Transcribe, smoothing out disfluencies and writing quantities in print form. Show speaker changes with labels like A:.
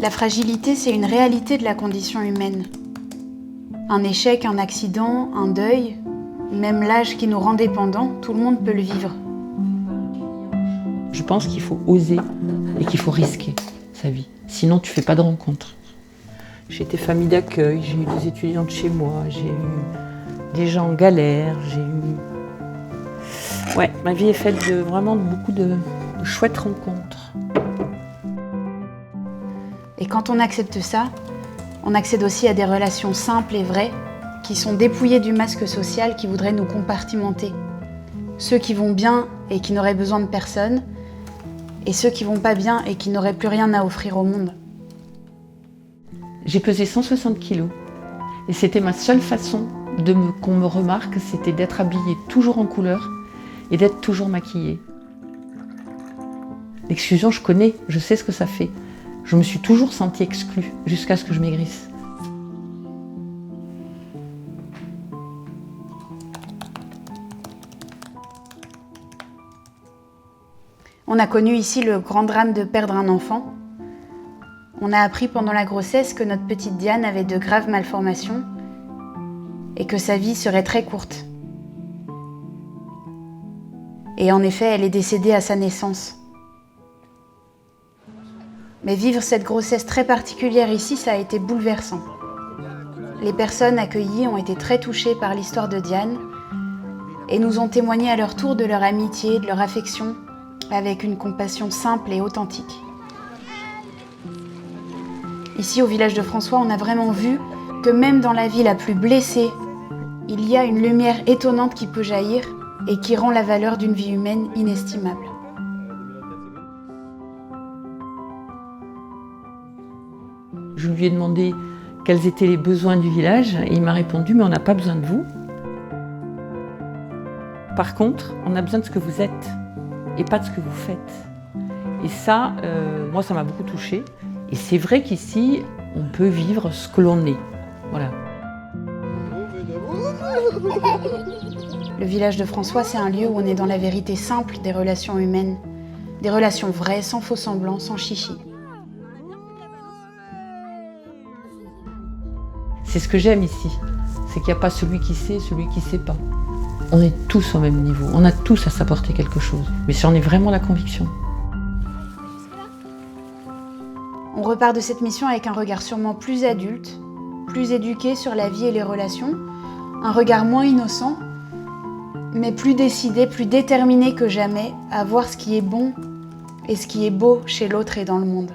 A: La fragilité, c'est une réalité de la condition humaine. Un échec, un accident, un deuil, même l'âge qui nous rend dépendants, tout le monde peut le vivre.
B: Je pense qu'il faut oser et qu'il faut risquer sa vie. Sinon, tu ne fais pas de rencontres. J'ai été famille d'accueil, j'ai eu des étudiants de chez moi, j'ai eu des gens en galère, j'ai eu... Ouais, ma vie est faite de vraiment beaucoup de chouettes rencontres.
A: Et quand on accepte ça, on accède aussi à des relations simples et vraies qui sont dépouillées du masque social qui voudrait nous compartimenter. Ceux qui vont bien et qui n'auraient besoin de personne, et ceux qui vont pas bien et qui n'auraient plus rien à offrir au monde.
B: J'ai pesé 160 kilos et c'était ma seule façon qu'on me remarque, c'était d'être habillée toujours en couleur et d'être toujours maquillée. L'exclusion, je connais, je sais ce que ça fait. Je me suis toujours sentie exclue jusqu'à ce que je maigrisse.
A: On a connu ici le grand drame de perdre un enfant. On a appris pendant la grossesse que notre petite Diane avait de graves malformations et que sa vie serait très courte. Et en effet, elle est décédée à sa naissance. Mais vivre cette grossesse très particulière ici, ça a été bouleversant. Les personnes accueillies ont été très touchées par l'histoire de Diane et nous ont témoigné à leur tour de leur amitié, de leur affection, avec une compassion simple et authentique. Ici, au village de François, on a vraiment vu que même dans la vie la plus blessée, il y a une lumière étonnante qui peut jaillir et qui rend la valeur d'une vie humaine inestimable.
B: Je lui ai demandé quels étaient les besoins du village et il m'a répondu « mais on n'a pas besoin de vous. Par contre, on a besoin de ce que vous êtes et pas de ce que vous faites. » Et ça, moi, ça m'a beaucoup touchée. Et c'est vrai qu'ici, on peut vivre ce que l'on est. Voilà.
A: Le village de François, c'est un lieu où on est dans la vérité simple des relations humaines. Des relations vraies, sans faux semblants, sans chichi.
B: C'est ce que j'aime ici. C'est qu'il n'y a pas celui qui sait, celui qui ne sait pas. On est tous au même niveau. On a tous à s'apporter quelque chose. Mais j'en ai vraiment la conviction.
A: On repart de cette mission avec un regard sûrement plus adulte, plus éduqué sur la vie et les relations, un regard moins innocent, mais plus décidé, plus déterminé que jamais à voir ce qui est bon et ce qui est beau chez l'autre et dans le monde.